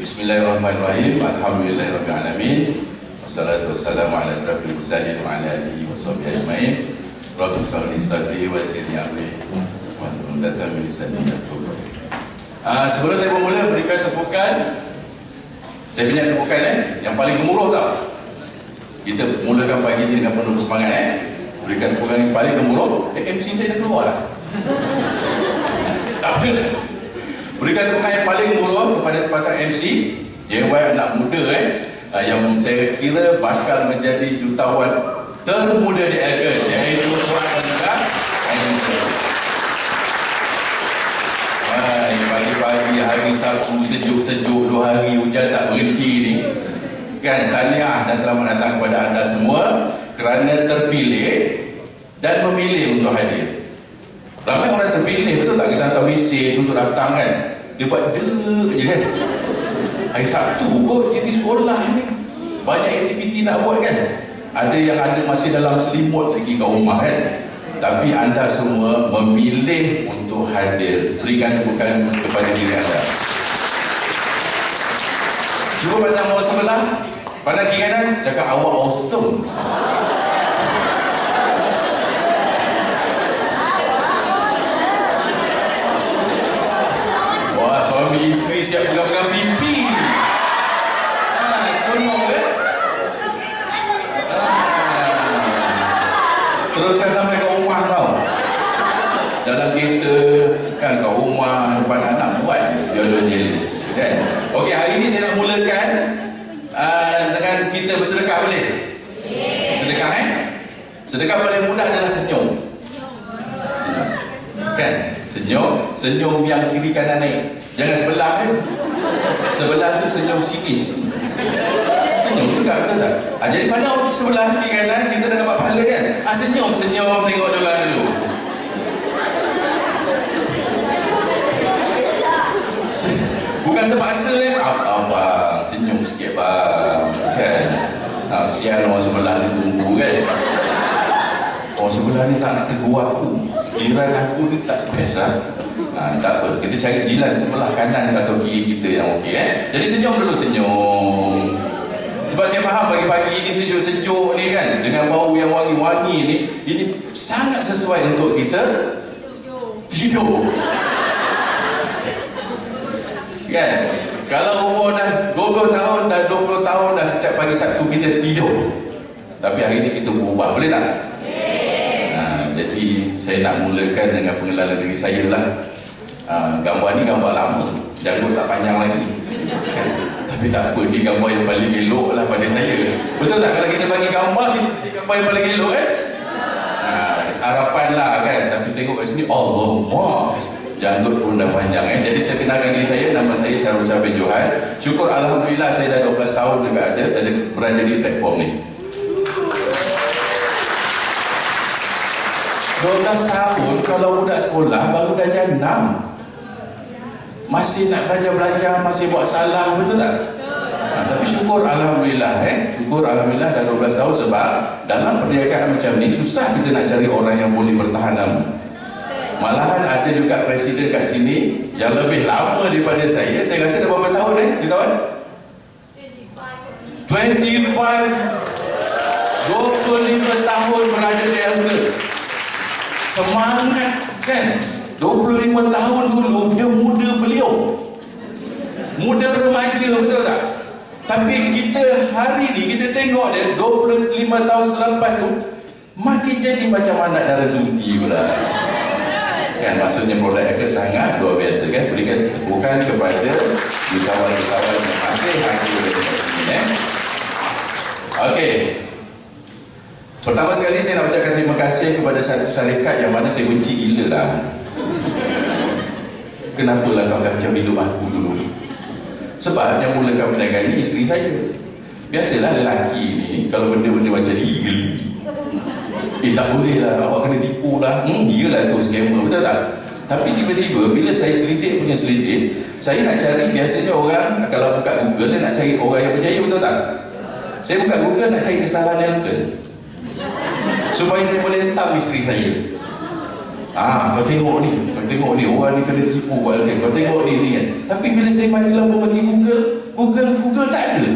Bismillahirrahmanirrahim. Alhamdulillahirrahmanirrahim. Wassalatu wassalamu ala asyrafil mursalin wa ala alihi wa sahbihi ajmain. Rabbi shrah li sadri wa yassir li amri wahlul 'uqdatam min lisani yafqahu qawli. Sebelum saya bermula, berikan tepukan. Saya punya tepukan yang paling gemuruh tau. Kita mulakan pagi ini dengan penuh semangat Berikan tepukan yang paling gemuruh. MC saya dah keluar lah. Tak apa. Berikan tepukan yang paling gemuruh kepada sepasang MC JY anak muda yang saya kira bakal menjadi jutawan termuda di Elgin, iaitu Tuan Azhar Ainul. Pagi-pagi hari Sabtu sejuk-sejuk 2 hari hujan tak berhenti ni kan, tahniah dan selamat datang kepada anda semua kerana terpilih dan memilih untuk hadir. Ramai orang terpilih, betul tak? Kita hantar mesej untuk datang kan, dia buat je kan. Hari Sabtu kot jadi sekolah ni, banyak aktiviti nak buat kan. Ada yang ada masih dalam selimut lagi kat rumah kan. Tapi anda semua memilih untuk hadir. Berikan tepukan kepada diri anda. Cuba pandang orang sebelah, pandang kiri kanan, cakap awak awesome. Wah, suami isteri siap pegang-pegang pipi. Seronok kan? Teruskan sampai ke rumah tau. Dalam kereta kan, kat rumah depan anak buat jodoh jealous kan. Okey, hari ni saya nak mulakan dengan kita bersedekah, boleh? Sedekah sedekah paling mudah adalah senyum. Kan? Senyum yang kiri kanan naik. Jangan sebelah kan. Sebelah tu senyum sini. Senyum juga, betul tak? Jadi pada orang sebelah kiri kanan kita dah dapat pahala kan. Senyum tengok dolar dulu. Bukan terpaksa abang senyum sikit bang kan. Sian orang sebelah ni tunggu kan. Orang sebelah ni tak nak tegur aku, jiran aku ni tak biasa. Tak apa, kita cari jiran sebelah kanan atau kiri kita yang okey Jadi senyum dulu, senyum. Sebab saya faham pagi-pagi ini sejuk-sejuk ni kan, dengan bau yang wangi-wangi ni, ini sangat sesuai untuk kita tidur. Kan? Kalau umur dah 20 tahun, dah 20 tahun dah setiap pagi Sabtu kita tidur. Tapi hari ini kita berubah, boleh tak? Jadi saya nak mulakan dengan pengenalan diri saya lah. Gambar ni gambar lama, janggut tak panjang lagi kan? Tapi tak apa, ni gambar yang paling elok lah pada saya. Betul tak? Kalau kita bagi gambar, ni gambar yang paling elok kan? Harapan lah kan. Tapi tengok kat sini, Allah, janggut pun dah panjang Jadi saya kenalkan diri saya, nama saya Syarul Shah bin Johan. Syukur Alhamdulillah saya dah 12 tahun juga ada berada di platform ni. 12 tahun kalau budak sekolah baru darjah 6. Masih nak belajar, masih buat salah, betul tak? Tapi syukur Alhamdulillah syukur Alhamdulillah dah 12 tahun. Sebab dalam perniagaan macam ni susah kita nak cari orang yang boleh bertahan lama. Malahan ada juga presiden kat sini yang lebih lama daripada saya. Saya rasa dah berapa tahun you tahu? 25 tahun berada di Elgin. Semangat kan. 25 tahun dulu dia muda beliau, muda remaja, betul tak? Tapi kita hari ni kita tengok dia 25 tahun selepas tu makin jadi macam anak Dara Sunti pula kan. Maksudnya produk Elgin sangat luar biasa kan. Berikan tepukan kepada usahawan-usahawan yang masih hadir di sini Okey. Pertama sekali saya nak ucapkan terima kasih kepada satu syarikat yang mana saya benci gila lah. Kenapalah kau kacau hidup aku dulu? Sebab yang mulakan perniagaan ni isteri saya. Biasalah lelaki ni kalau benda-benda macam ni geli. Tak boleh lah, awak kena tipu lah. Dia lah tu scammer, betul tak? Tapi tiba-tiba bila saya selidik, saya nak cari, biasanya orang kalau buka Google dia nak cari orang yang berjaya, betul tak? Saya buka Google nak cari kesalahan Elgin supaya saya boleh hentam isteri saya. Kau tengok ni, orang ni kena tipu buat Elgin. Kau tengok ni kan. Tapi bila saya mati lampu mati Google, Google tak ada.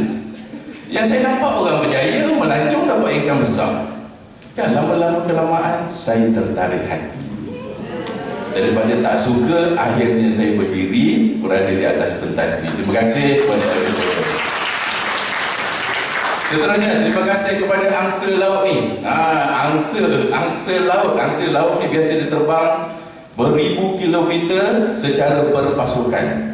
Yang saya nampak orang berjaya melancong dapat income besar. Kan lama-lama kelamaan saya tertarik hati. Daripada tak suka, akhirnya saya berdiri berada di atas pentas ini. Terima kasih kepada seterusnya, terima kasih kepada angsa laut ni. Angsa laut ni biasa dia terbang beribu kilometer secara berpasukan.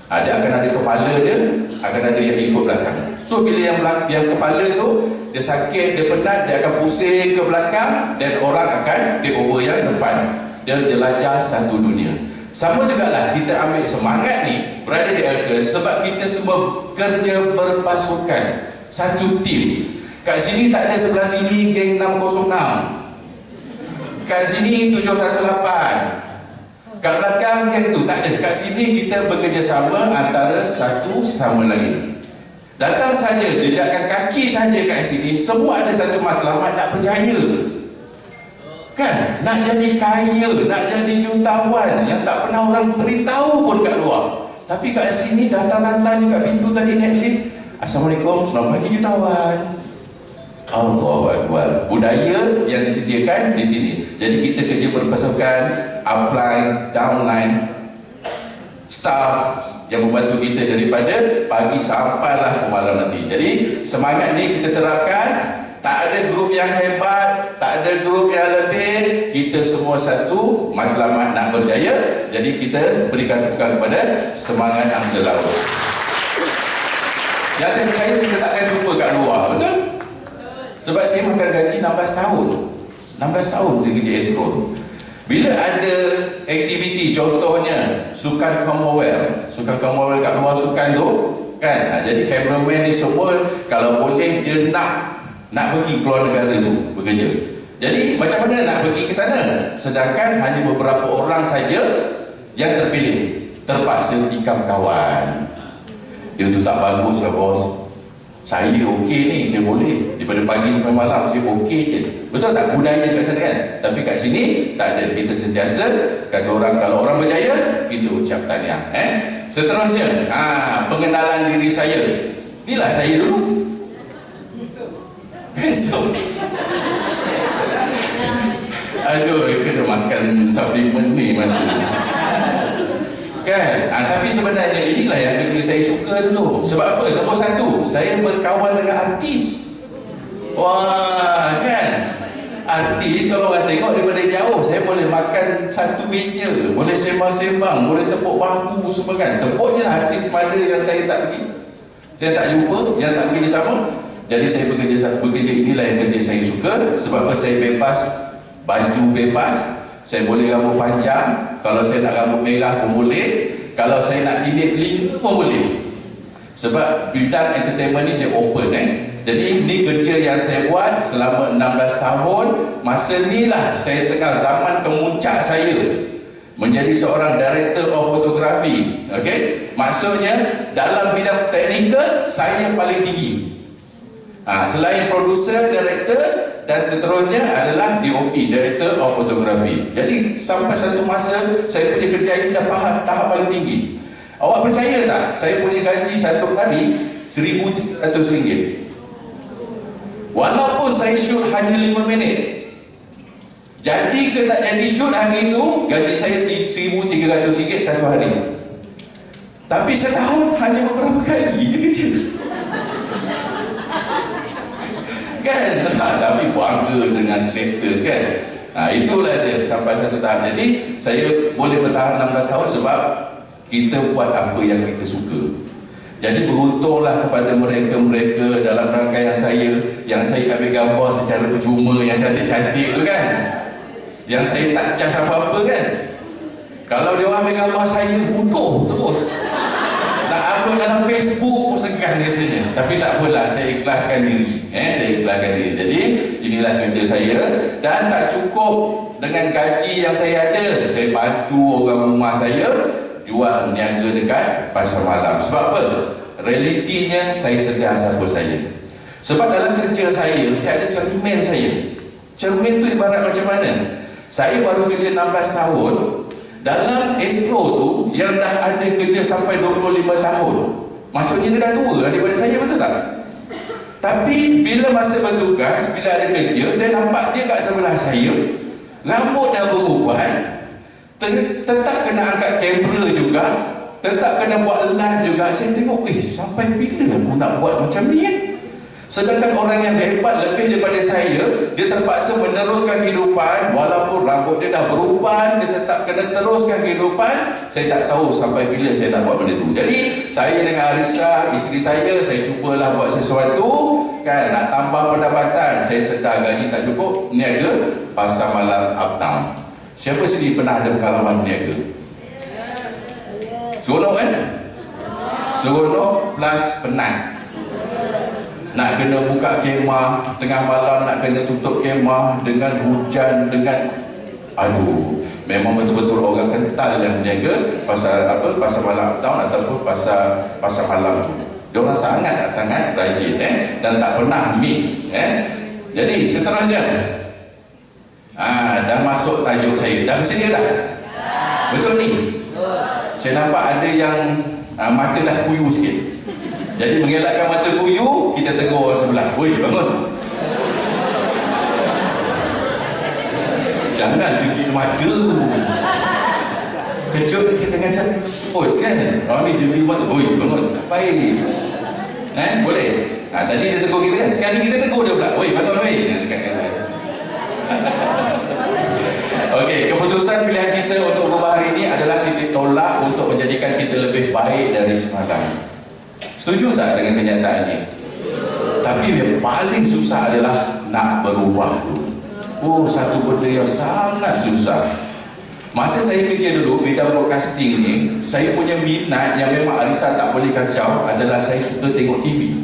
Dia akan ada kepala dia, akan ada yang ikut belakang. So bila yang kepala tu dia sakit, dia penat, dia akan pusing ke belakang dan orang akan take over yang depan. Dia jelajah satu dunia. Sama juga lah kita ambil semangat ni berada di Elkon sebab kita semua kerja berpasukan, satu tim. Kat sini tak ada sebelah sini geng 606, kat sini 718, kat belakang geng tu tak ada. Kat sini kita bekerjasama antara satu sama lain. Datang saja, jejakkan kaki saja kat sini, semua ada satu matlamat nak berjaya. Kan? Nak jadi kaya, nak jadi jutawan yang tak pernah orang beritahu pun kat luar. Tapi kat sini datang-datang kat pintu tadi naik lift, Assalamualaikum, selamat pagi jutawan. Allahu Akbar. Budaya yang disediakan di sini. Jadi kita kerja berpasukan, upline, downline, staff yang membantu kita daripada pagi sampailah ke malam nanti. Jadi semangat ni kita terapkan. Tak ada grup yang hebat, tak ada grup yang lebih. Kita semua satu, matlamat nak berjaya. Jadi kita berikan tepukan kepada semangat angsa laut. Yang saya percaya kita takkan jumpa kat luar, betul? Sebab saya makan gaji 16 tahun. 16 tahun saya kerja escrow tu. Bila ada aktiviti, contohnya sukan Commonwealth kat luar sukan tu kan, jadi cameraman ni semua kalau boleh dia nak pergi keluar negara tu bekerja. Jadi macam mana nak pergi ke sana? Sedangkan hanya beberapa orang saja yang terpilih. Terpaksa tikam kawan. Dia tu tak bagus lah bos. Saya okey ni, saya boleh. Daripada pagi sampai malam saya okey je. Betul tak budaya kat sana kan? Tapi kat sini tak ada. Kita sentiasa kata orang, kalau orang berjaya kita ucap tahniah. Seterusnya, pengenalan diri saya. Inilah saya dulu. Esok aduh, kena makan supplement ni mana kan. Tapi sebenarnya inilah yang kerja saya suka dulu. Sebab apa? Nombor satu, saya berkawan dengan artis. Wah kan, artis kalau orang tengok daripada jauh, saya boleh makan satu meja, boleh sembang-sembang, boleh tepuk bahu semua kan. Sebut je lah artis mana yang saya tak pergi, saya tak jumpa, yang tak pergi sama. Jadi saya bekerja inilah yang kerja saya suka. Sebab apa? Saya bebas, baju bebas, saya boleh rambut panjang, kalau saya nak rambut merah pun boleh, kalau saya nak tindik telinga pun boleh. Sebab bidang entertainment ni dia open Jadi ini kerja yang saya buat selama 16 tahun. Masa ni lah saya tengah zaman kemuncak saya menjadi seorang director of photography. Maksudnya dalam bidang teknikal saya paling tinggi. Selain producer, director dan seterusnya adalah DOP, Director of Photography. Jadi sampai satu masa saya punya kerja ini dah tahap paling tinggi. Awak percaya tak? Saya punya gaji satu hari RM1,300. Walaupun saya shoot hanya 5 minit. Jadi ke tak jadi shoot hari itu, gaji saya RM1,300 satu hari. Tapi setahun hanya beberapa kali je kerja. Kan? Tapi bangga dengan status kan. Itulah dia sampai satu tahap. Jadi saya boleh bertahan 16 tahun sebab kita buat apa yang kita suka. Jadi beruntunglah kepada mereka-mereka dalam rangkaian yang saya ambil gambar secara percuma, yang cantik-cantik tu kan, yang saya tak cas apa-apa kan. Kalau dia orang ambil gambar saya bodoh terus, nak upload dalam Facebook pun segan rasanya. Tapi tak apalah, saya ikhlaskan diri. Saya ikhlaskan diri. Jadi inilah kerja saya. Dan tak cukup dengan gaji yang saya ada, saya bantu orang rumah saya jual niaga dekat pasar malam. Sebab apa? Realitinya saya sedia siapa saya. Sebab dalam kerja saya ada cermin saya. Cermin tu ibarat macam mana? Saya baru kerja 16 tahun. Dalam escrow tu yang dah ada kerja sampai 25 tahun, Maksudnya dia dah tua daripada saya, betul tak? Tapi bila masa bertugas, bila ada kerja, saya nampak dia kat sebelah saya, rambut dah beruban, tetap kena angkat kamera juga, tetap kena buat live juga. Saya tengok, sampai bila aku nak buat macam ni kan? Sedangkan orang yang hebat lebih daripada saya, dia terpaksa meneruskan kehidupan, walaupun rambut dia dah beruban, dia tetap kena teruskan kehidupan. Saya tak tahu sampai bila saya nak buat benda tu. Jadi saya dengan Arisa, isteri saya cubalah buat sesuatu kan, nak tambah pendapatan. Saya sedar gaji tak cukup, niaga pasar malam uptown. Siapa sini pernah ada pengalaman berniaga? Seronok kan? Seronok plus penat. Nak kena buka kemah tengah malam, nak kena tutup kemah dengan hujan, dengan aduh, memang betul-betul orang kental yang berniaga pasar pasar malam uptown ataupun pasar malam tu. Dia orang sangat rajin dan tak pernah miss Jadi seterusnya dah masuk tajuk saya. Dah bersedia dah? Betul ni? Saya nampak ada yang mata dah kuyu sikit. Jadi mengelakkan mata kuyu, kita tegur orang sebelah, "Woi, bangun." Jangan jengkil mata. Kejut kita dengan cakap, kan? Orang ni jengkil mata, "Woi, bangun." Baik. Boleh? Tadi dia tegur kita kan? Sekarang kita tegur dia pula, "Woi, bangun, woi." Okey, keputusan pilihan kita untuk berubah hari ini adalah titik tolak untuk menjadikan kita lebih baik dari semalam. Setuju tak dengan kenyataan ini? Tapi yang paling susah adalah nak berubah tu. Satu benda yang sangat susah. Masa saya kerja dulu bidang broadcasting ni, saya punya minat yang memang Arisa tak boleh kacau adalah saya suka tengok TV.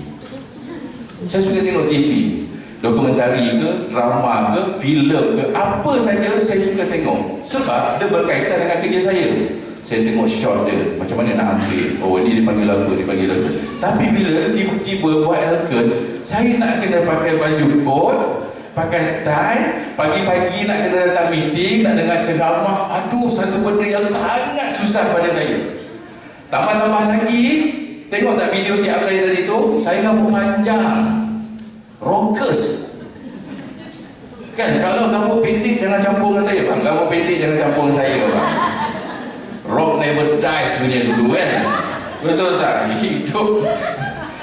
Saya suka tengok TV. Dokumentari ke, drama ke, filem ke, apa saja saya suka tengok. Sebab dia berkaitan dengan kerja saya. Saya tengok shot dia, macam mana nak ambil. Ini dipanggil lagu, Tapi bila tiba-tiba buat Elkan, saya nak kena pakai baju kot, pakai tie, pagi-pagi nak kena datang meeting, nak dengar ceramah. Aduh, satu benda yang sangat susah pada saya. Tambah-tambah lagi, tengok tak video tiap saya tadi tu, saya rambut panjang, rockers. Kan, kalau rambut pendek jangan campur dengan saya, bang. Rambut pendek jangan campur dengan saya, bang. Rock never dies punya dulu kan. Betul tak?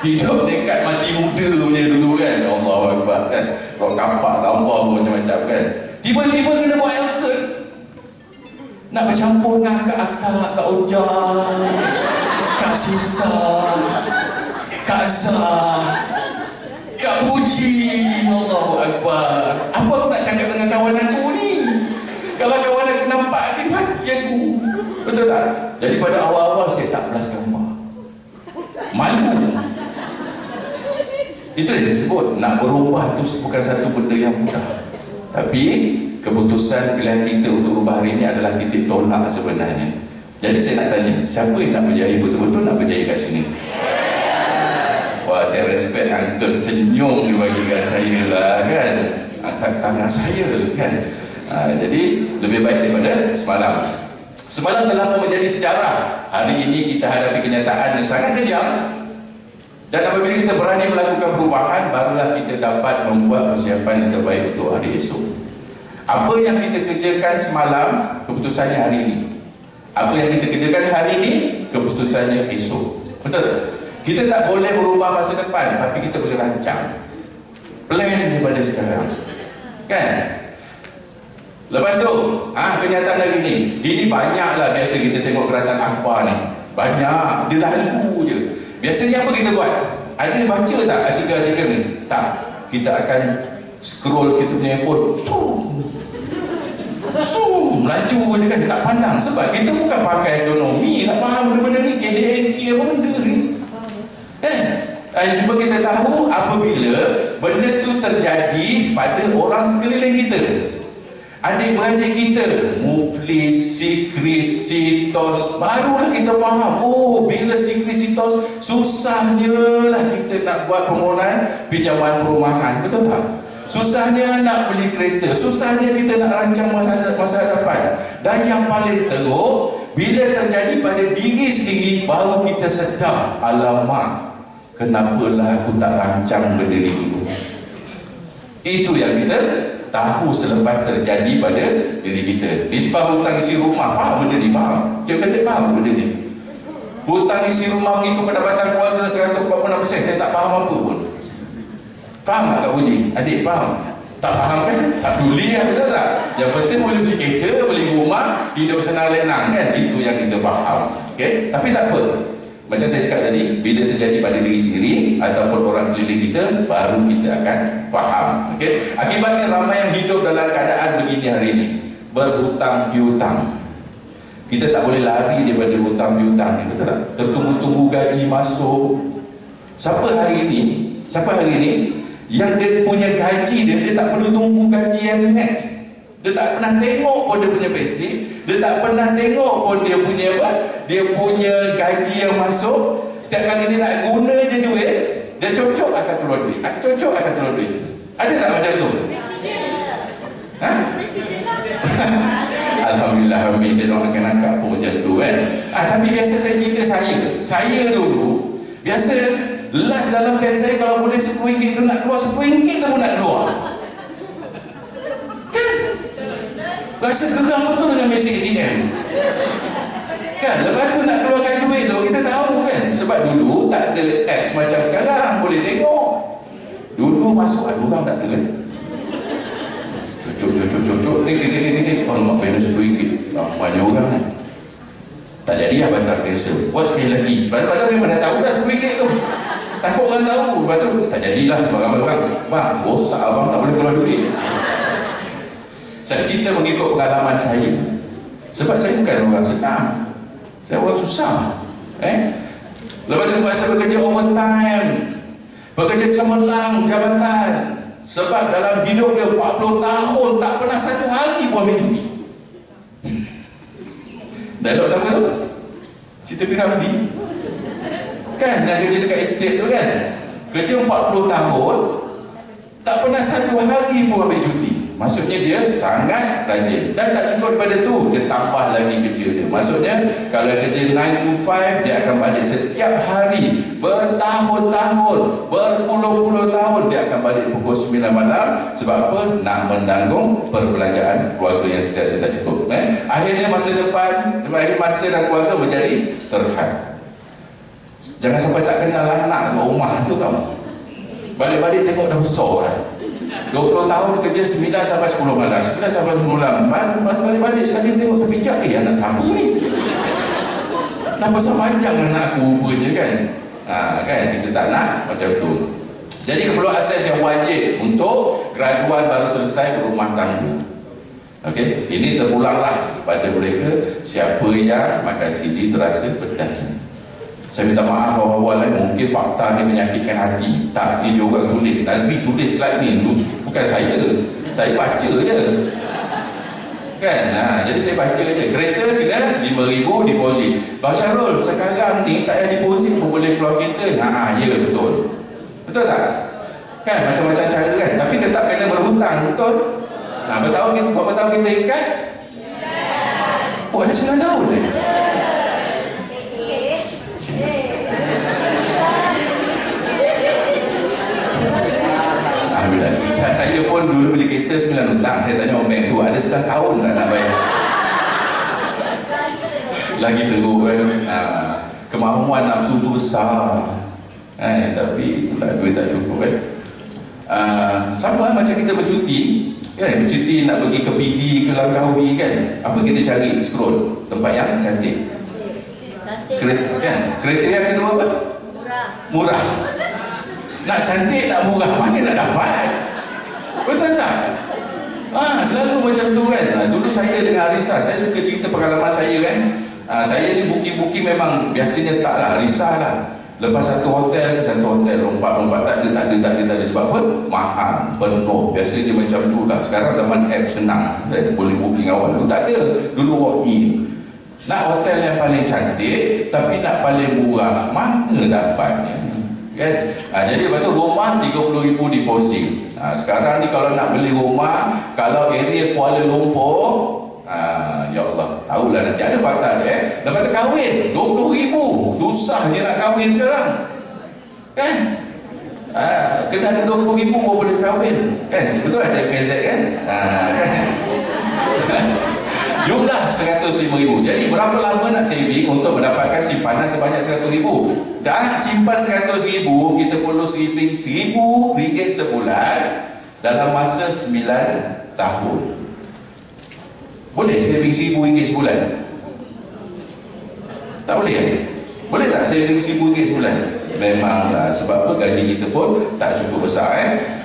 Hidup dekat mati muda punya dulu kan. Allahu Akbar kan. Rock kapak, lampau macam-macam kan. Tiba-tiba kita buat Elkan, nak bercampur dengan Kak Ojang, Kak Sinta, Kak Zah, Kak Puji. Allahu Akbar. Apa aku nak cakap dengan kawan aku ni? Kalau kawan aku nampak dia mati aku. Betul tak? Jadi pada awal-awal saya tak belas gambar. Malu. Itu yang saya sebut, nak berubah itu bukan satu benda yang mudah. Tapi keputusan pilihan kita untuk berubah hari ini adalah titik tolak sebenarnya. Jadi saya nak tanya, siapa yang nak berjaya betul-betul nak berjaya kat sini? Wah, saya respect uncle senyum dia bagi kat saya lah kan. Angkat tangan saya kan. Jadi lebih baik daripada semalam. Semalam telah menjadi sejarah. Hari ini kita hadapi kenyataan yang sangat kejam. Dan apabila kita berani melakukan perubahan, barulah kita dapat membuat persiapan yang terbaik untuk hari esok. Apa yang kita kerjakan semalam, keputusannya hari ini. Apa yang kita kerjakan hari ini, keputusannya esok. Betul? Kita tak boleh merubah masa depan, tapi kita boleh rancang plan daripada sekarang. Kan? Lepas tu, kenyataan hari ni. Ini banyaklah biasa kita tengok kerajaan akhbar ni. Banyak, dia lalu je. Biasanya apa kita buat? Ada baca tak artikel-artikel ni? Tak. Kita akan scroll kita punya handphone. Melaju je kan, tak pandang. Sebab kita bukan pakai ekonomi, nak faham benda-benda ni, KDNK apa benda ni. Cuma kita tahu apabila benda tu terjadi pada orang sekeliling kita. Adik-beradik kita, muflis, sikris, sitos, barulah kita faham, bila sikris, sitos, susahnya lah kita nak buat permohonan pinjaman perumahan, betul tak? Susahnya nak beli kereta, susahnya kita nak rancang masa depan. Dan yang paling teruk, Bila terjadi pada diri sendiri, baru kita sedar, alamak, kenapalah aku tak rancang benda ni dulu. Itu yang kita tahu selepas terjadi pada diri kita. Nisbah hutang isi rumah, faham benda ni? Faham? Cikgu saya faham benda ni. Hutang isi rumah mengikut pendapatan keluarga 146%, saya tak faham apa pun. Faham tak Kak Puji? Adik faham? Tak faham kan? Tak peduli lah, betul tak? Yang penting boleh beli kereta, beli rumah, hidup senang lenang kan? Itu yang kita faham. Okay? Tapi tak apa. Macam saya cakap tadi, bila terjadi pada diri sendiri ataupun orang keliling kita, baru kita akan faham. Okay? Akibatnya ramai yang hidup dalam keadaan begini hari ini, berhutang piutang. Kita tak boleh lari daripada hutang piutang ni, betul tak? Tertunggu-tunggu gaji masuk. Siapa hari ini yang dia punya gaji dia tak perlu tunggu gaji yang next. Dia tak pernah tengok pun dia punya payslip, dia tak pernah tengok pun dia punya apa? Dia punya gaji yang masuk. Setiap kali dia nak guna je duit, dia cocok akan keluar duit. Cocok akan keluar duit. Ada tak macam tu? Ha? Alhamdulillah, saya doakan akak pun macam tu kan. Tapi biasa saya cerita saya dulu biasa last dalam bank saya kalau boleh RM10 tu nak keluar, RM10 tu pun nak keluar kan. Rasa geram betul dengan mesin ATM kan. Lepas tu nak keluarkan duit tu, kita tahu kan, sebab dulu tak ada apps macam sekarang boleh tengok. Dulu masuk ada orang tak ada kan, cucuk tik alamak balance RM10, banyak orang kan. Tak jadi lah bantar cancel, buat sekali lagi. Padahal memang dah tahu dah RM10 tu, takut orang tahu. Lepas tu tak jadilah sebab ramai orang, bang bosak abang tak boleh keluar duit. Saya cerita mengikut pengalaman saya, sebab saya bukan orang senang, saya orang susah. Lepas tu buat saya bekerja overtime, bekerja cemerlang jabatan. Sebab dalam hidup dia 40 tahun tak pernah satu hari pun ambil cuti. Dialog siapa tu? Cerita Piramdi kan, yang kerja dekat estate tu kan, kerja 40 tahun tak pernah satu hari pun ambil cuti. Maksudnya dia sangat rajin. Dan tak cukup daripada tu, dia tambah lagi kerja dia. Maksudnya kalau kerja 9 to 5, dia akan balik setiap hari bertahun-tahun, berpuluh-puluh tahun. Dia akan balik pukul 9 malam. Sebab apa? Nak menanggung perbelanjaan keluarga yang sentiasa tak cukup. Akhirnya masa depan, masa dan keluarga menjadi terhad. Jangan sampai tak kenal anak kat rumah tu tau. Balik-balik tengok dah besar dah. 20 tahun kerja 9 sampai 10 malam, 9 sampai 10 malam. Balik-balik sekali tengok tepi jap, anak siapa ni? Kenapa sepanjang anak aku rupanya kan? Kan kita tak nak macam tu. Jadi keperluan asas yang wajib untuk graduan baru selesai berumah tangga. Okey, ini terpulanglah pada mereka siapa yang makan sini terasa pedas. Saya minta maaf awal-awal mungkin fakta ni menyakitkan hati. Tak, ini dia orang tulis, Nazri tulis slide ni, bukan saya baca je kan. Jadi saya baca je, kereta kena 5,000 deposit. Bang Syarul, sekarang ni tak payah deposit pun boleh keluar kereta. Ya betul, betul tak kan, macam-macam cara kan, tapi tetap kena berhutang, betul. Berapa tahun kita ikat? Oh, ada 9 tahun ni. Alhamdulillah. Saya pun dulu beli kereta 9 hutang. Saya tanya orang bank tu, ada 11 tahun tak nak bayar? Lagi teruk kan. Kemahuan nafsu tu besar. Tapi itulah, duit tak cukup kan. Sama macam kita bercuti kan, bercuti nak pergi ke PD, ke Langkawi kan. Apa kita cari? Scroll tempat yang cantik. Kan? Kriteria kedua apa? Murah. Nak cantik tak murah, mana nak dapat? Betul tak? Selalu macam tu kan. Dulu saya dengan Arisa, saya suka cerita pengalaman saya kan. Saya ni booking memang biasanya taklah, risah lah. Lepas satu hotel lompat tak ada. Sebab apa? Mahal, penuh. Biasanya dia macam tu lah. Sekarang zaman app senang, boleh booking awal. Dulu tak ada, dulu walk in. Nak hotel yang paling cantik tapi nak paling murah, mana dapatnya kan? Jadi lepas tu rumah 30,000 deposit. Sekarang ni kalau nak beli rumah, kalau area Kuala Lumpur, ya Allah, Tahulah nanti ada fakta dia. Lepas tu kahwin 20,000. Susah je nak kahwin sekarang. Kan? Kena ada 20,000 baru boleh kahwin. Kan? Betul tak Cik KZ kan? Kan? Jumlah 105,000. Jadi berapa lama nak saving untuk mendapatkan simpanan sebanyak 100,000? Dah simpan 100,000, kita perlu saving RM1,000 sebulan dalam masa 9 tahun. Boleh saving RM1,000 sebulan? Tak boleh? Boleh tak saving RM1,000 sebulan? Memanglah, sebab apa gaji kita pun tak cukup besar.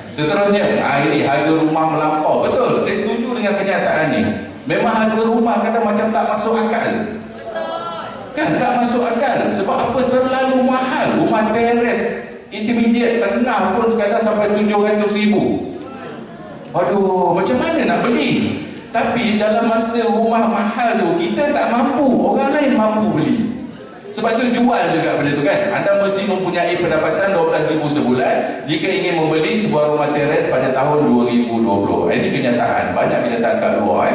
Seterusnya, ini harga rumah melampau. Betul, saya setuju dengan kenyataan ni. Memang harga rumah kadang macam tak masuk akal. Kan tak masuk akal. Sebab apa? Terlalu mahal. Rumah teres intermediate tengah pun kadang sampai RM700,000. Aduh, macam mana nak beli? Tapi dalam masa rumah mahal tu, kita tak mampu, orang lain mampu beli. Sebab tu jual juga benda tu kan. Anda mesti mempunyai pendapatan RM12,000 sebulan jika ingin membeli sebuah rumah teres pada tahun 2020. Ini kenyataan. Banyak kenyataan kat luar.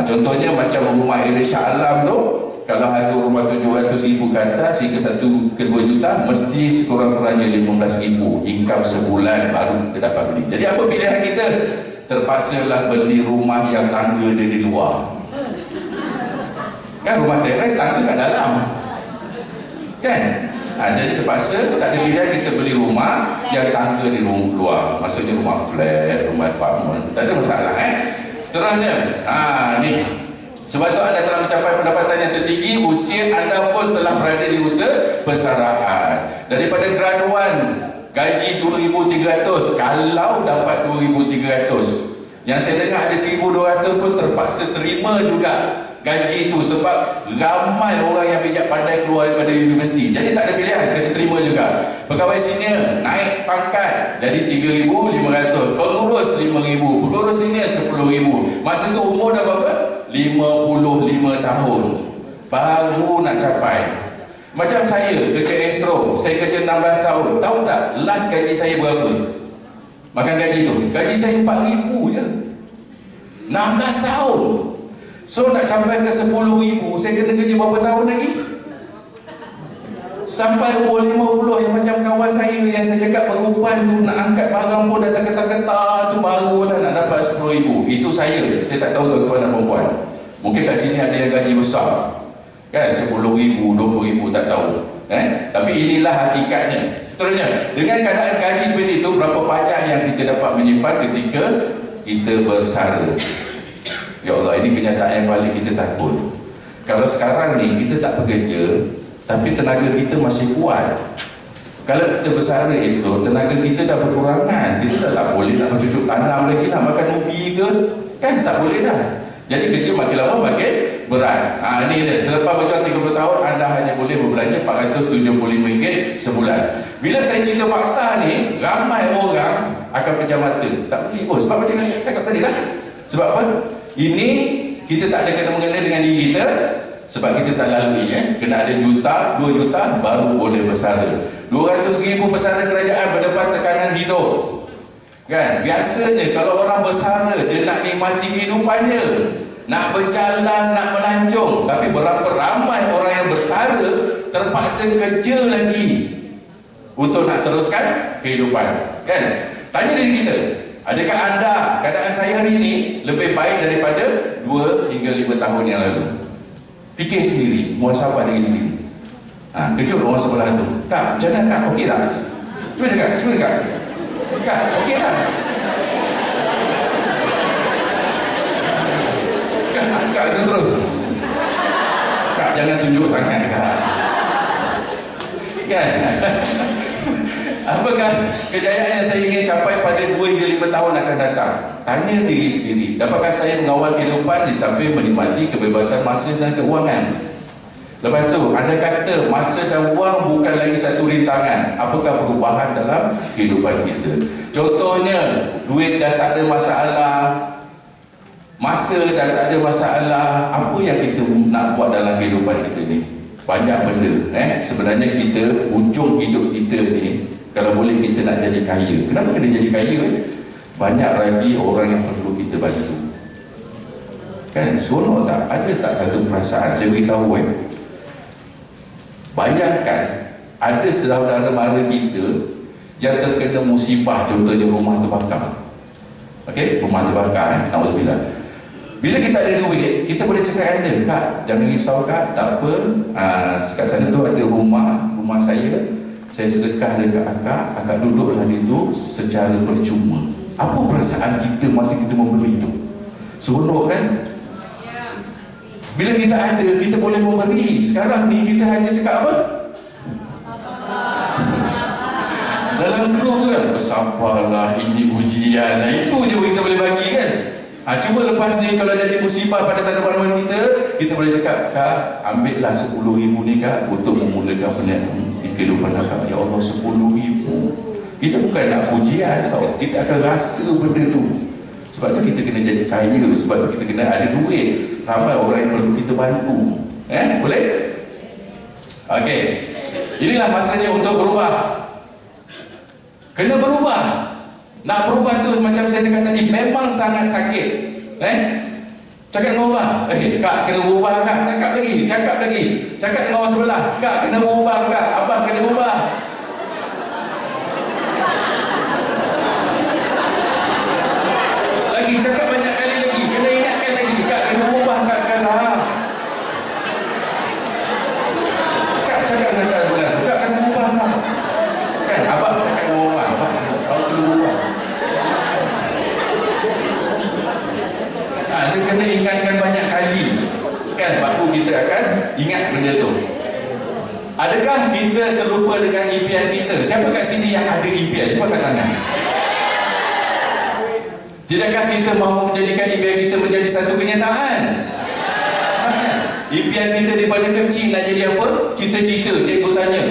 Contohnya macam rumah area Shah Alam tu, kalau harga rumah RM700,000 ke atas hingga 1 ke 2 juta, mesti sekurang-kurangnya RM15,000 income sebulan baru kita dapat beli. Jadi apa pilihan kita? Terpaksalah beli rumah yang tangga dia di luar. Kan rumah teres tangga kat dalam. Kan? Jadi terpaksa tak ada pilihan, kita beli rumah yang tangga di luar. Maksudnya rumah flat, rumah apartment. Tak ada masalah Seterusnya, ni. Sebab tu anda telah mencapai pendapatan yang tertinggi, usia anda pun telah berada di usia persaraan. Daripada graduan gaji RM2,300, kalau dapat RM2,300, yang saya dengar ada RM1,200 pun terpaksa terima juga gaji itu sebab ramai orang yang bijak pandai keluar daripada universiti. Jadi tak ada pilihan, kena terima juga. Pegawai senior naik pangkat jadi RM3,500, pengurus RM5,000, pengurus senior RM10,000. Masa tu umur dah berapa? 55 tahun baru nak capai. Macam saya kerja Astro, saya kerja 16 tahun. Tahu tak last gaji saya berapa? Makan gaji tu, gaji saya RM4,000 je. 16 tahun. So nak capai ke RM10,000, saya kena kerja berapa tahun lagi? Sampai umur 50, yang macam kawan saya yang saya cakap perempuan tu nak angkat barang pun dah terketar-ketar tu, barulah nak dapat RM10,000. Itu saya tak tahu tuan-tuan dan perempuan. Mungkin kat sini ada yang gaji besar kan, RM10,000, RM20,000, tak tahu. Tapi inilah hakikatnya. Seterusnya, dengan keadaan gaji seperti itu, berapa banyak yang kita dapat menyimpan ketika kita bersara? Ya Allah, ini kenyataan yang paling kita takut. Kalau sekarang ni kita tak bekerja, tapi tenaga kita masih kuat. Kalau kita bersara itu, tenaga kita dah berkurangan. Kita dah tak boleh nak bercucuk tanam lagi, nak makan ubi ke, kan tak boleh dah. Jadi kerja makin lama makin berat. Ini dia, selepas berjuang 30 tahun, anda hanya boleh berbelanja RM475 sebulan. Bila saya cerita fakta ni, ramai orang akan pejam mata. Tak boleh pun, sebab macam saya cakap tadi lah. Sebab apa? Ini kita tak ada kena-mengena dengan diri kita, sebab kita tak lalui kena ada juta, 2 juta baru boleh bersara. 200,000 bersara kerajaan berdepan tekanan hidup. Kan? Biasanya kalau orang bersara, dia nak nikmati kehidupannya, nak berjalan, nak melancong. Tapi berapa ramai orang yang bersara terpaksa kerja lagi untuk nak teruskan kehidupan. Kan? Tanya diri kita, adakah anda, keadaan saya hari ini lebih baik daripada 2 hingga 5 tahun yang lalu? Fikir sendiri, muhasabah diri sendiri. Kejut orang sebelah tu. Kak, macam mana Kak? Okey tak? Cuba cakap, Kak, okey tak? Kak itu terus. Kak, jangan tunjuk sangat Kak. Kan? Apakah kejayaan yang saya ingin capai pada 2 hingga 5 tahun akan datang? Tanya diri sendiri, dapatkah saya mengawal kehidupan di samping menikmati kebebasan masa dan keuangan? Lepas tu, anda kata masa dan wang bukan lagi satu rintangan. Apakah perubahan dalam kehidupan kita? Contohnya, duit dah tak ada masalah, masa dah tak ada masalah. Apa yang kita nak buat dalam kehidupan kita ni? Banyak benda. Sebenarnya kita, ujung hidup kita ni, kalau boleh kita nak jadi kaya. Kenapa kena jadi kaya? Banyak lagi orang yang perlu kita bantu. Kan seronok tak? Ada tak satu perasaan? Saya beritahu bayangkan ada saudara mara kita yang terkena musibah, contohnya rumah terbakar. Okey, rumah terbakar, nauzubillah. Bila kita ada duit, kita boleh cakap dengan dia, "Kak, jangan risau Kak, tak apa. Sekat sana tu ada rumah saya sedekah dekat akak duduklah di tu secara percuma." Apa perasaan kita masa kita memberi itu? Seronok kan? Bila kita ada, kita boleh memberi. Sekarang ni kita hanya cakap apa? Dalam grup tu kan, bersabarlah, ini ujian. Itu je kita boleh bagi kan. Cuma lepas ni kalau jadi musibah pada saudara-saudara kita boleh cakap, "Kak, ambillah 10,000 ni Kak untuk memulakan kehidupan Kak." Ya Allah, 10,000. Kita bukan nak pujian tau. Kita akan rasa benda tu. Sebab tu kita kena jadi kaya. Sebab tu kita kena ada duit. Ramai orang yang perlu kita bantu. Boleh? Okey. Inilah masanya untuk berubah. Kena berubah. Nak berubah tu macam saya cakap tadi, memang sangat sakit. Cakap dengan orang, "Kak, kena berubah Kak." Cakap lagi. Cakap dengan orang sebelah, "Kak, kena berubah Kak. Abang kena berubah." Cakap banyak kali lagi, kena ingatkan lagi, "Kak, kena berubah Kak sekarang." Kak cakap dengan Kak sebelah, "Kak, kena berubah Kak." Kan, abang cakap dengan orang, "Abang, kau kena berubah." Dia kena ingatkan banyak kali. Kan, baru kita akan ingat benda tu. Adakah kita terlupa dengan impian kita? Siapa kat sini yang ada impian? Cuba kat tangan. Tidakkah kita mahu menjadikan impian kita menjadi satu kenyataan? Impian kita daripada kecil nak jadi apa? Cita-cita, cikgu tanya,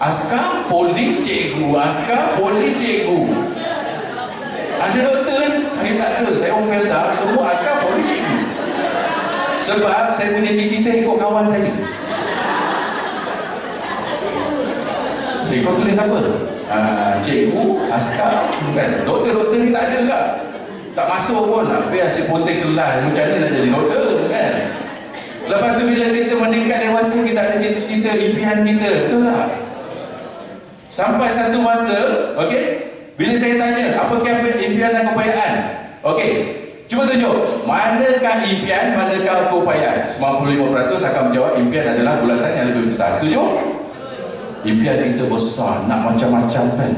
"Askar, polis, cikgu. Askar, polis, cikgu." Ada doktor? Saya tak ada. Saya orang Felda. Semua askar, polis, cikgu. Sebab saya punya cita-cita ikut kawan saya. Kau tulis apa? Cikgu, askar, kan? Doktor-doktor ni tak ada tak? Tak masuk pun, biar asyik ponteng kelas. Macam mana nak jadi doktor kan? Lepas tu bila kita meningkat dewasa, kita ada cita-cita, impian kita, betul tak? Sampai satu masa, okey, bila saya tanya, apakah impian dan keupayaan? Okey, cuba tunjuk, manakah impian, manakah keupayaan? 95% akan menjawab impian adalah bulatan yang lebih besar. Setuju? Impian kita besar, nak macam-macam kan?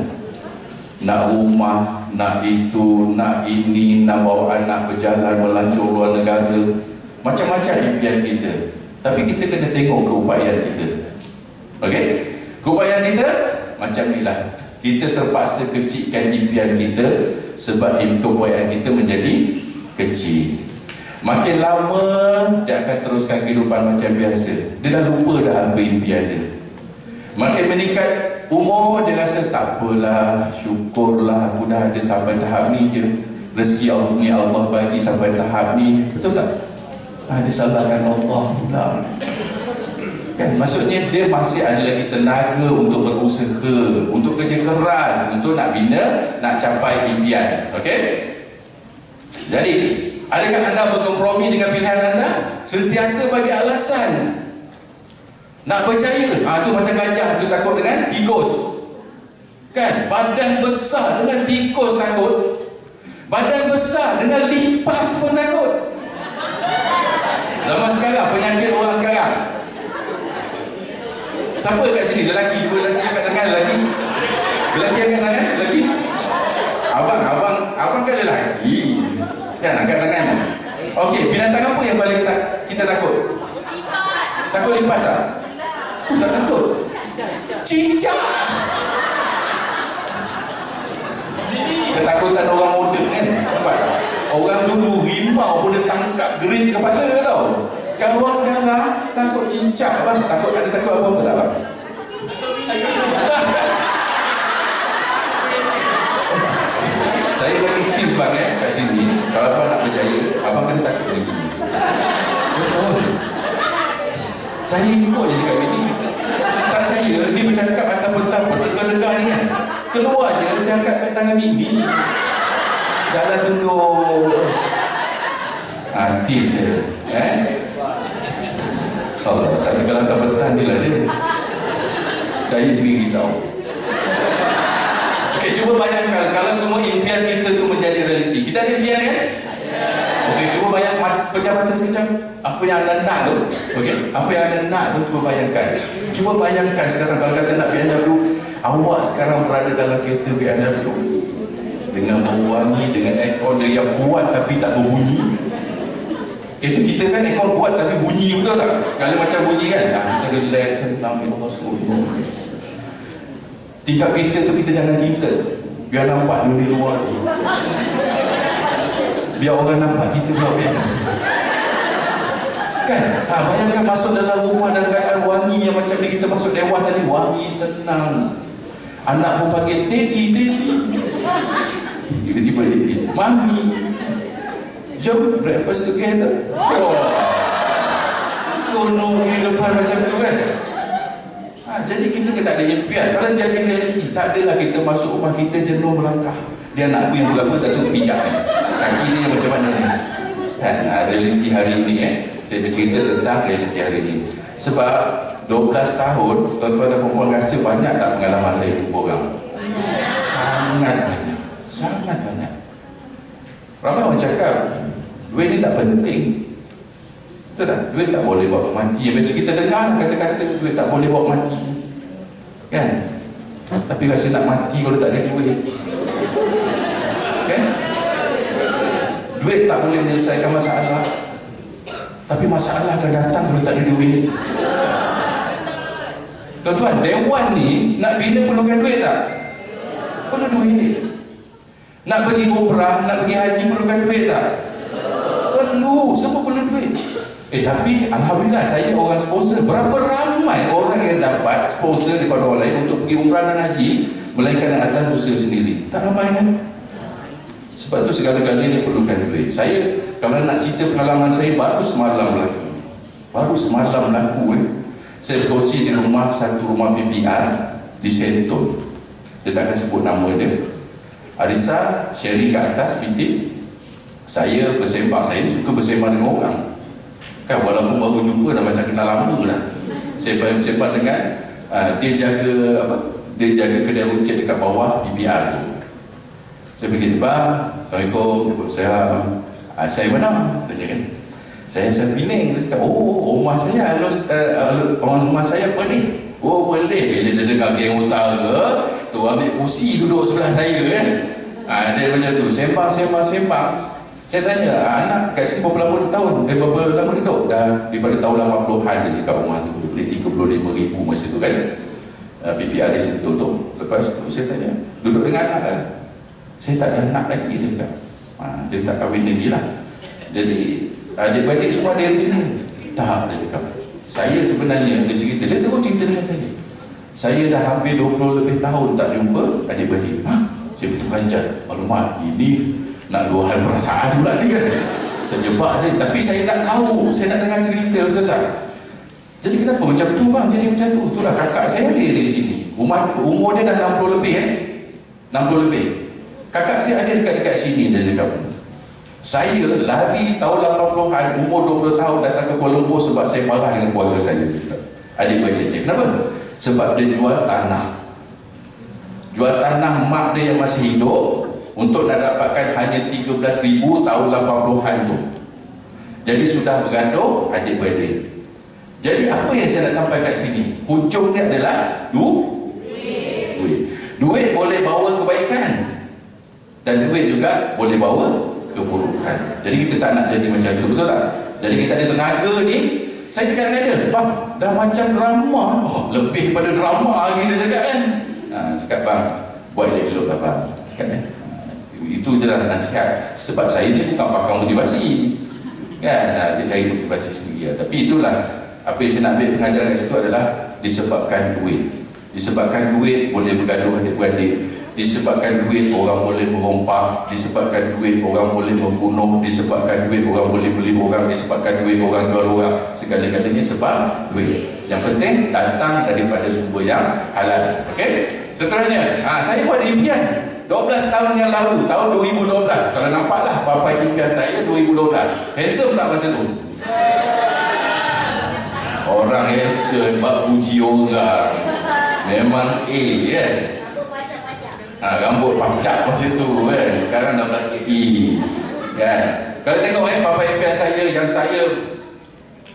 Nak rumah, nak itu, nak ini, nak bawa anak berjalan melancur luar negara. Macam-macam impian kita. Tapi kita kena tengok keupayaan kita. Okey? Keupayaan kita macam inilah. Kita terpaksa kecilkan impian kita sebab keupayaan kita menjadi kecil. Makin lama dia akan teruskan kehidupan macam biasa. Dia dah lupa dah apa impian dia. Makin meningkat umur, dia rasa tak apalah, syukurlah aku dah ada sampai tahap ni je. Rezeki Allah ni Allah bagi sampai tahap ni. Betul tak? Dia salahkan Allah pula. Kan, maksudnya dia masih ada lagi tenaga untuk berusaha, untuk kerja keras, untuk nak bina, nak capai impian. Okey? Jadi, adakah anda berkompromi dengan pilihan anda? Sentiasa bagi alasan. Nak berjaya, tu macam gajah tu takut dengan tikus. Kan, badan besar dengan tikus takut. Badan besar dengan lipas pun takut. Zaman sekarang, penyakit orang sekarang. Siapa kat sini? Lelaki, dua lelaki angkat tangan, lelaki. Lelaki angkat tangan, lelaki. Abang kan lelaki. Kan, angkat tangan. Okey, binatang apa yang paling kita takut? Takut lipas tak? Tak takut. Cicak. Ketakutan orang moden kan? Nampak? Orang dulu rimau boleh tangkap gerit kepala tau. Sekarang takut cicak. Takut, ada takut apa-apa tak bang? Saya bagi tip bang kat sini. Kalau abang nak berjaya, abang kena takut dengan gini. Betul. Saya ikut je cakap ini. Tak saya, dia bercakap atas petang bertegak-tegak ni kan. Keluar je, saya angkat tangan mimi. Jalan tunduk. Aktif dia. Allah, saya kalau tak bertahan dia lah dia. Saya sendiri risau. Okey, cuba bayangkan kalau semua impian kita tu menjadi realiti. Kita ada impian kan? Okey, cuba bayangkan pecah mata sekejap. Apa yang anda nak tu? Okey, apa yang anda nak tu cuba bayangkan. Cuba bayangkan sekarang kalau kata nak BMW, awak sekarang berada dalam kereta BMW dengan bau wangi, dengan aircon dia yang kuat tapi tak berbunyi. Itu kita kan aircon kuat tapi bunyi, betul tak? Segala macam bunyi kan? Kita relax, tenang, Allah suruh. Tingkat kita tu kita jangan kita, biar nampak dunia luar tu. Biar orang nampak kita buat biasa. Kan? Bayangkan masuk dalam rumah dalam keadaan wangi yang macam ni. Kita masuk dewan tadi, wangi, tenang. Anak pun panggil, Daddy, Daddy. Tiba-tiba Daddy, Mami, jom breakfast together. Seronok kehidupan macam tu kan. Jadi kita kena ada impian. Kalau jadi realiti, tak adalah kita masuk rumah kita jenuh melangkah. Dia nak aku yang berapa, tak tahu pijak kan. Kaki dia macam mana ni kan. Realiti hari ini saya bercerita tentang realiti hari ini. Sebab 12 tahun tuan-tuan dan perempuan rasa banyak tak pengalaman saya jumpa orang? Sangat banyak. Sangat banyak. Ramai orang cakap duit ni tak penting. Betul tak? Duit tak boleh bawa mati. Biasa kita dengar kata-kata duit tak boleh bawa mati kan. Tapi rasa nak mati kalau tak ada duit kan. Duit tak boleh menyelesaikan masalah, tapi masalah akan datang kalau tak ada duit. Tuan-tuan, dewan ni nak bina perlukan duit tak? Perlu duit. Nak pergi umrah, nak pergi haji perlukan duit tak? Perlu, semua perlu duit. Tapi Alhamdulillah saya orang sponsor. Berapa ramai orang yang dapat sponsor daripada orang lain untuk pergi umrah dan haji, melainkan atas usaha sendiri. Tak ramai kan? Sebab tu segala-galanya perlukan duit. Saya kalau nak cerita pengalaman saya, baru semalam berlaku. Saya berkongsi di rumah, satu rumah PPR di Sentul. Dia takkan sebut nama dia. Arisa sharing kat atas bilik. Saya bersembang, saya ni suka bersembang dengan orang kan, walaupun baru jumpa dah macam kenal lama dah. Saya bersembang dengan dia jaga apa? Dia jaga kedai runcit dekat bawah PPR tu. Saya pergi, bang, Assalamualaikum, saya mana? Tanya kan. Saya Penang. Dia cakap, rumah saya orang rumah saya apa ni? Boleh. Bila dia dengar geng utara tu ambil kursi duduk sebelah saya kan. Dia macam tu, sembang. Saya tanya, anak kat sini berapa tahun? Berapa lama duduk? Dah daripada tahun 80-an dia dekat rumah tu. Dia beli 35,000 masa tu kan. PPR dia Sentul tu. Lepas tu saya tanya, duduk dengan anak kan? Saya tak ada anak lagi, dia cakap. Dia tak kahwin lagi lah. Jadi adik-adik semua dia di sini. Tak, dia cakap. Saya sebenarnya, dia cerita, dia terus cerita dengan saya. Saya dah hampir 20 lebih tahun tak jumpa adik-adik. Saya betul panjat. Maklumat, ini nak luahan perasaan pula ni kan. Terjebak saya. Tapi saya nak tahu, saya nak dengar cerita, betul tak? Jadi kenapa macam tu bang, jadi macam tu? Itulah kakak saya ada di sini. Umur dia dah 60 lebih 60 lebih. Kakak saya ada dekat-dekat sini, dia cakap. Saya lari tahun 80-an, umur 20 tahun datang ke Kuala Lumpur sebab saya marah dengan keluarga saya. Adik-adik saya. Kenapa? Sebab dia jual tanah. Jual tanah mak dia yang masih hidup untuk nak dapatkan hanya 13,000 tahun 80-an tu. Jadi sudah bergaduh adik-beradik. Jadi apa yang saya nak sampai kat sini? Hujungnya adalah duit. Duit boleh bawa kebaikan dan duit juga boleh bawa keburukan. Jadi kita tak nak jadi macam tu, betul tak? Jadi kita ada tenaga ni. Saya cakap dengan dia, bang, dah macam drama. Lebih pada drama lagi dia cakap kan. Cakap bang, buat dia elok lah bang. Cakap kan. Itu je lah nasihat. Sebab saya ni bukan pakar motivasi kan. Dia cari motivasi sendiri. Tapi itulah apa yang saya nak ambil pengajaran kat situ adalah disebabkan duit. Disebabkan duit boleh bergaduh adik-beradik. Disebabkan duit orang boleh merompak. Disebabkan duit orang boleh membunuh. Disebabkan duit orang boleh beli orang. Disebabkan duit orang jual orang. Segala-galanya sebab duit. Yang penting datang daripada sumber yang halal. Okey? Seterusnya, saya pun ada impian. 12 tahun yang lalu, tahun 2012. Kalau nampaklah bapa impian saya 2012. Handsome tak masa tu? Orang hater bab puji orang. Memang kan. Rambut pacak masa tu kan. Sekarang dah pakai kan. Kalau tengok bapa impian saya, yang saya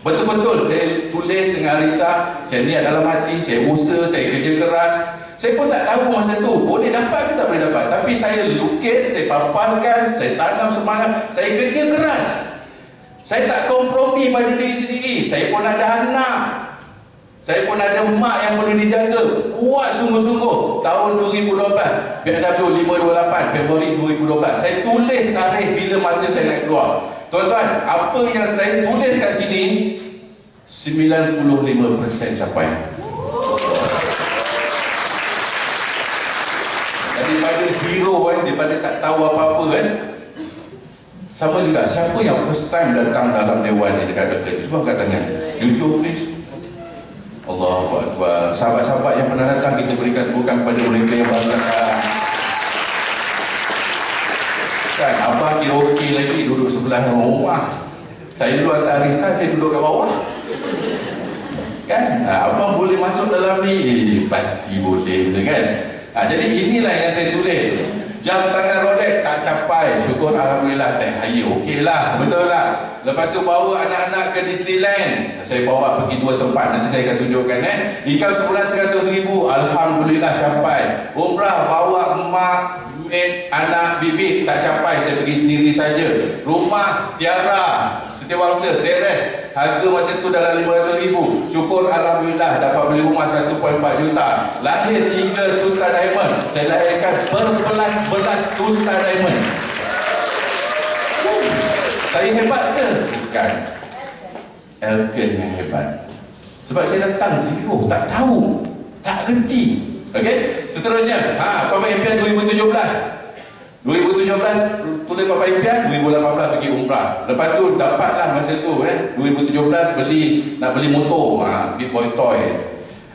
betul-betul saya tulis dengan risau, saya niat dalam hati, saya usaha, saya kerja keras. Saya pun tak tahu masa tu boleh dapat ke tak boleh dapat, tapi saya lukis, saya paparkan, saya tanam semangat, saya kerja keras. Saya tak kompromi pada diri sendiri. Saya pun ada anak, saya pun ada mak yang perlu dijaga. Buat sungguh-sungguh. Tahun 2012 BMW 528 Februari 2012 saya tulis tarikh bila masa saya nak keluar. Tuan-tuan, apa yang saya tulis kat sini 95% capai. Daripada zero daripada tak tahu apa-apa kan. Sama juga, siapa yang first time datang dalam dewan ni dekat-dekat? Cuba angkat tangan. Jujur please. Allahu Akbar. Sahabat-sahabat yang pernah datang, kita berikan tepukan kepada mereka yang baru datang. Kan, abang kira okey lagi duduk sebelah rumah. Saya dulu hantar risal, saya duduk kat bawah. Kan, abang boleh masuk dalam ni. Pasti boleh, kan? Jadi inilah yang saya tulis. Jam tangan Rolex tak capai, syukur alhamdulillah teh hari okey lah, betul tak? Lepas tu bawa anak-anak ke Disneyland, saya bawa pergi 2 tempat, nanti saya akan tunjukkan ikan sebulan 100,000, alhamdulillah capai. Umrah bawa emak, maid, anak, bibik tak capai, saya pergi sendiri saja. Rumah Tiara Setiawangsa teres, harga masa tu dalam 500,000, syukur alhamdulillah dapat beli rumah 1.4 juta. Lahir 3 2-star diamond, saya lahirkan berbelas-belas 2-star diamond. Saya hebat ke? Bukan. Elkan yang hebat. Sebab saya datang zero, tak tahu, tak reti. Okey, seterusnya Papa Impian 2017 tulis Papa Impian, 2018 pergi umrah. Lepas tu dapatlah masa tu 2017 nak beli motor, beli boy toy.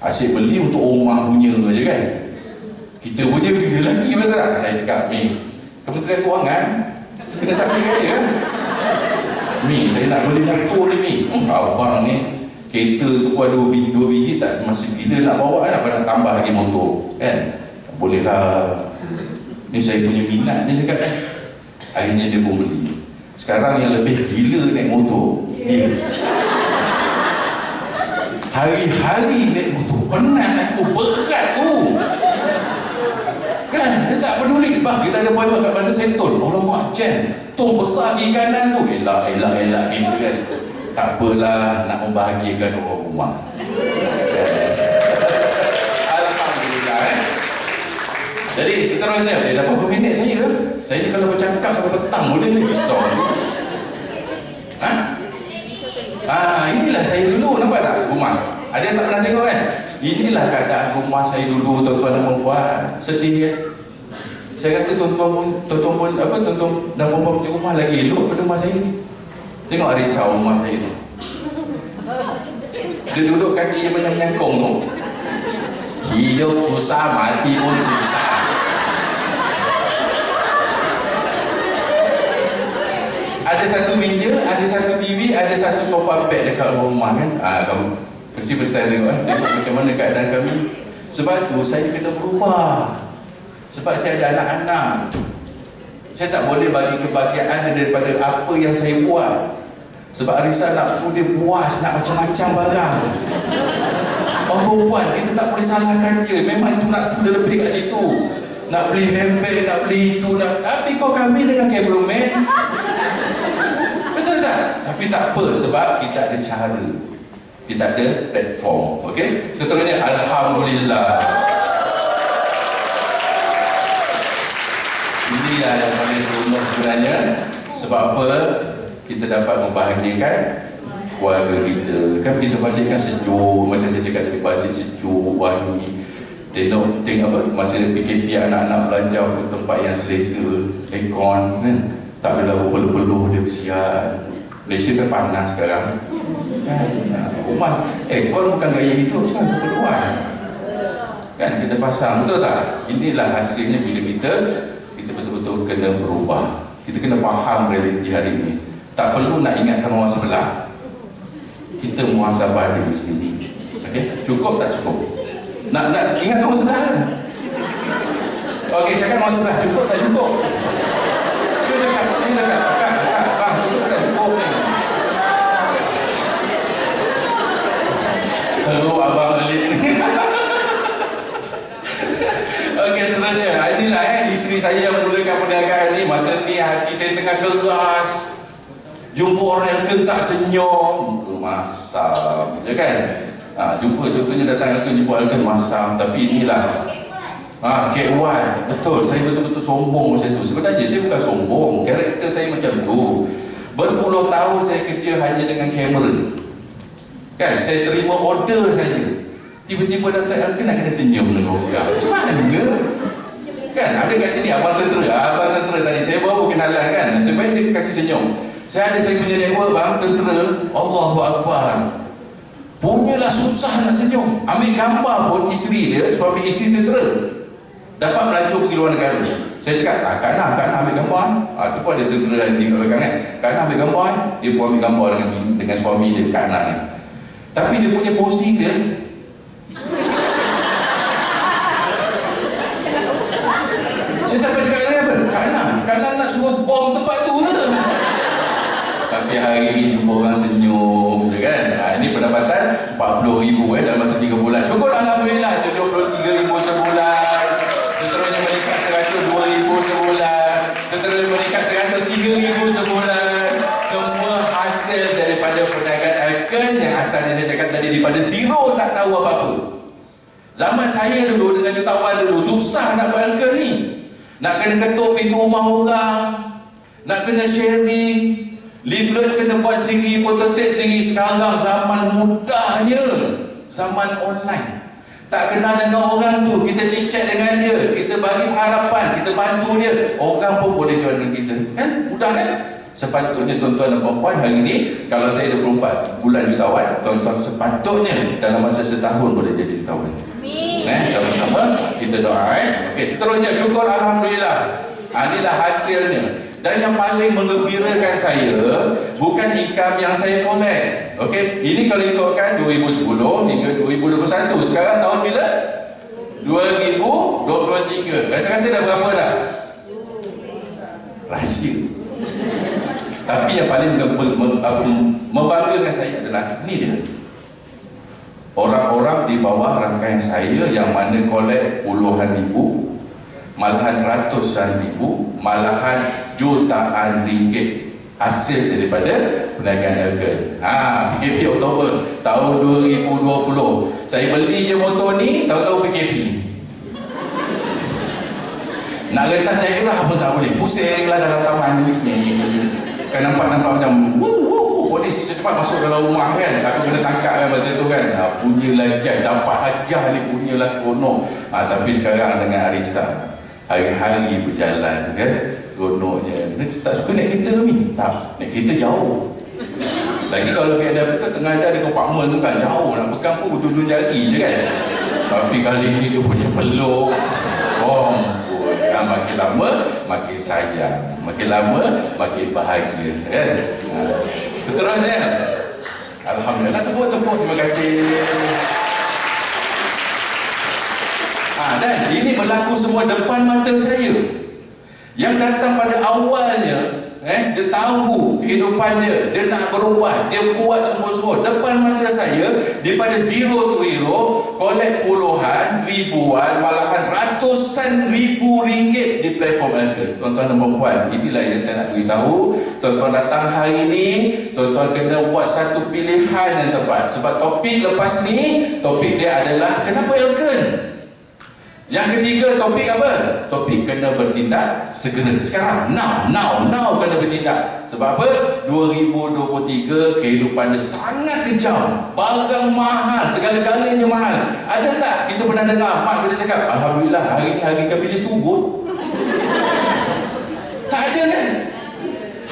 Asyik beli untuk rumah punya je kan. Kita punya beli lagi, betul tak? Saya cakap, ni Kementerian Kewangan kena saksikan dia kan. Mi, saya nak beli motor ni Mi. Abang ni kereta tu ada 2 biji tak, masih bila nak bawa kan, apa nak tambah lagi motor kan. Boleh lah, ni saya punya minat ni dekat kan. Akhirnya dia pun beli. Sekarang yang lebih gila naik motor dia. Hari-hari naik motor, penat aku, berat tu kan. Dia tak peduli, bang kita ada appointment kat Bandar Sentul, orang mak jam tong besar di kanan tu, elak gitu kan. Tak apalah, nak membahagiakan orang rumah. Alhamdulillah Jadi seterusnya, dah berapa minit saya? Saya ni kalau bercakap sampai petang boleh ni risau. Inilah saya dulu, nampak tak rumah? Ada yang tak pernah tengok kan? Inilah keadaan rumah saya dulu, tuan-tuan dan puan. Sedih kan? Saya rasa tuan-tuan dan puan punya rumah lagi elok pada rumah saya ni. Tengok risau rumah saya tu. Dia duduk kaki yang menyangkong tu. Hidup susah, mati pun susah. Ada satu meja, ada satu TV, ada satu sofa bed dekat rumah kan. Kamu mesti tengok tengok macam mana keadaan kami. Sebab tu saya kena berubah. Sebab saya ada anak-anak. Saya tak boleh bagi kebahagiaan daripada apa yang saya buat. Sebab Arisa nafsu dia puas nak macam-macam barang. Orang perempuan kita tak boleh salahkan dia. Memang itu nafsu dia lebih kat situ. Nak beli handbag, nak beli itu, tapi kau kahwin dengan cameraman. Betul tak? Tapi tak apa, sebab kita ada cara. Kita ada platform. Okey? Seterusnya, alhamdulillah. Inilah yang paling seronok sebenarnya. Sebab apa? Kita dapat membahagiakan keluarga kita. Kan kita balikkan sejuk, macam saya cakap tadi, bajet sejuk, wangi. Tengok apa, masa PKP anak-anak belanja ke tempat yang selesa, aircon kan, tak adalah berpeluh-peluh dia kesian. Malaysia kan panas sekarang kan. Rumah aircon bukan gaya hidup, sekarang keperluan kan. Kita pasang, betul tak? Inilah hasilnya bila kita betul-betul kena berubah. Kita kena faham realiti hari ini. Tak perlu nak ingatkan orang sebelah. Kita muhasabah diri sendiri. Okey, cukup tak cukup? Nak ingatkan orang sebelah kan? Okey, cakap orang sebelah, cukup tak cukup? Cuba cakap, bang, cukup tak cukup ni? Teruk abang balik ni. Okey, sebenarnya inilah isteri saya yang mulakan perniagaan ni. Masa ni hati saya tengah keras. Jumpa orang yang kentak senyum, muka masam, ya kan? Jumpa contohnya datang Alken, jumpa Alken masam. Tapi inilah KY, betul, saya betul-betul sombong macam tu. Sebenarnya saya bukan sombong, karakter saya macam tu. Berpuluh tahun saya kerja hanya dengan kamera. Kan, saya terima order saja. Tiba-tiba datang Alken nak kena senyum dengan orang. Macam mana? Kan, ada kat sini abang tentera tadi. Saya baru kenalan kan, sebaik dia kaki senyum. Saya punya network bang, tentera. Allahu Akbar. Punyalah susah nak senyum. Ambil gambar pun isteri dia, suami isteri tentera. Dapat melancur pergi luar negara. Saya cakap, Kak Nah ambil gambar. Tu pun ada tentera yang tinggal belakang kan. Kak Nah ambil gambar. Dia pun ambil gambar dengan suami dia, Kak Nah ni. Tapi dia punya posing dia, saya sampai cakap dengan apa? Kak Nah nak suruh bom tempat tu ke? Tapi hari ni jumpa orang senyum je kan. Ini pendapatan 40,000 dalam masa 3 bulan. Syukur Alhamdulillah, 73,000 sebulan. Seterusnya meningkat 102,000 sebulan. Seterusnya meningkat 103,000 sebulan. Semua hasil daripada perniagaan Alken yang asalnya saya cakap tadi daripada zero, tak tahu apa-apa. Zaman saya dulu dengan jutawan dulu, susah nak buat Alken ni. Nak kena ketuk pintu rumah orang, nak kena sharing, leaflet kena buat sendiri, photostat sendiri. Sekarang zaman mudahnya, zaman online. Tak kenal dengan orang tu, kita chat dengan dia, kita bagi harapan, kita bantu dia, orang pun boleh join dengan kita. Kan? Mudah kan? Sepatutnya tuan-tuan dan puan-puan hari ni, kalau saya 24 bulan jutawan, tuan-tuan sepatutnya dalam masa setahun boleh jadi jutawan. Sama-sama kita doa. Okey, seterusnya syukur Alhamdulillah. Inilah hasilnya. Dan yang paling menggembirakan saya bukan income yang saya collect. Okey, ini kalau ikutkan 2010 hingga 2021. Sekarang tahun bila? 2023. Rasa-rasa dah berapa dah? Rahsia. Tapi yang paling membanggakan saya adalah ni dia. Orang-orang di bawah rangkaian saya yang mana collect puluhan ribu, malahan ratusan ribu, malahan jutaan ringgit hasil daripada perniagaan Alken. PKP Oktober tahun 2020. Saya beli je motor ni, tahu-tahu PKP. Nak rentas daerah apa tak boleh. Pusinglah dalam taman ni. Kan nampak macam polis cepat masuk dalam rumah kan. Aku kena tangkap kan masa tu kan. Punyalah kan, dapat hadiah ni, punyalah seronok. Tapi sekarang dengan arisan, hari-hari berjalan kan, seronoknya. Dia tak suka naik kereta ni. Tak, naik kereta jauh. Lagi kalau BMW kan tengah ada kompartmen tu kan, jauh nak pegang pun ujung-ujung jari je kan. Tapi kali ni dia punya peluk. Makin lama makin sayang, makin lama makin bahagia kan. Seterusnya Alhamdulillah, tepuk terima kasih. Dan ini berlaku semua depan mata saya. Yang datang pada awalnya dia tahu kehidupan dia nak berubah, dia buat semua-semua depan mata saya, daripada zero to hero, collect puluhan, ribuan, malahan ratusan ribu ringgit di platform Alken. Tuan-tuan dan puan-puan, inilah yang saya nak beritahu. Tuan-tuan datang hari ini, tuan-tuan kena buat satu pilihan yang tepat. Sebab topik lepas ni, topik dia adalah kenapa Alken? Yang ketiga, topik apa? Topik kena bertindak segera. Sekarang, now kena bertindak. Sebab apa? 2023 kehidupan dia sangat kejam. Barang mahal, segala-galanya mahal. Ada tak kita pernah dengar mak kita cakap, Alhamdulillah hari ni harga ikan bilis turun? Tak ada kan?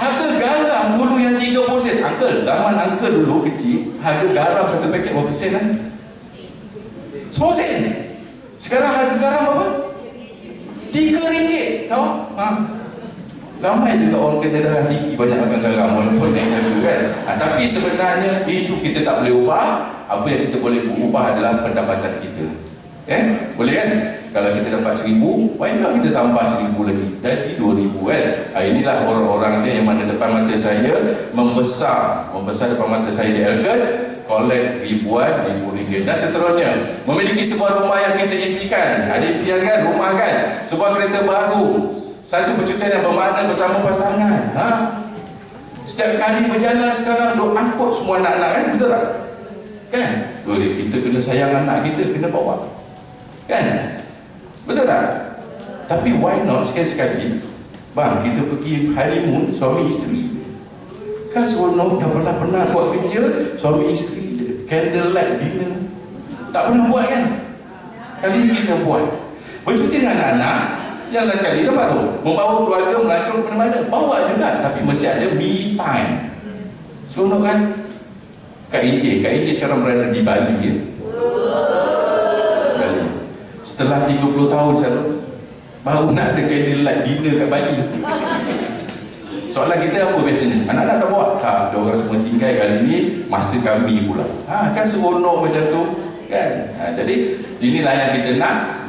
Harga garam dulu yang 30 sen. Uncle, zaman uncle dulu kecil, harga garam satu paket berapa sen kan? 10 sen. Sekarang harga garam apa? RM3. Tahu? Ramai juga orang kena darah tinggi banyak makan garam walaupun naik harga kan. Tapi sebenarnya itu kita tak boleh ubah. Apa yang kita boleh ubah adalah pendapatan kita. Boleh kan? Kalau kita dapat 1,000, why not kita tambah 1,000 lagi? Jadi 2,000 kan? Inilah orang-orang dia yang mana depan mata saya membesar depan mata saya di Elgin, kolek ribuan RM1,000 dan seterusnya. Memiliki sebuah rumah yang kita impikan. Ada impian kan? Rumah kan? Sebuah kereta baru, satu percutian yang bermakna bersama pasangan. Setiap kali berjalan sekarang duk angkut semua anak-anak kan? Betul tak? Kan? Kita kena sayang anak kita, kena bawa. Kan? Betul tak? Tapi why not sekali-sekali bang, kita pergi honeymoon suami isteri. Kan seronok, dah pernah buat kerja suami isteri, candlelight dinner. Tak pernah buat kan? Kali ni kita buat. Bercuti dengan anak-anak, yang last sekali tu baru membawa keluarga melancong ke mana-mana. Bawa juga, tapi mesti ada me time. Seronok kan? Kak AJ sekarang berada di Bali ya? Bali. Setelah 30 tahun selalu baru nak ada candlelight dinner kat Bali. Soalan kita apa biasanya? Anak-anak tak bawa? Tak, dia orang semua tinggal kali ni masa kami pula. Kan seronok macam tu kan? Jadi inilah yang kita nak.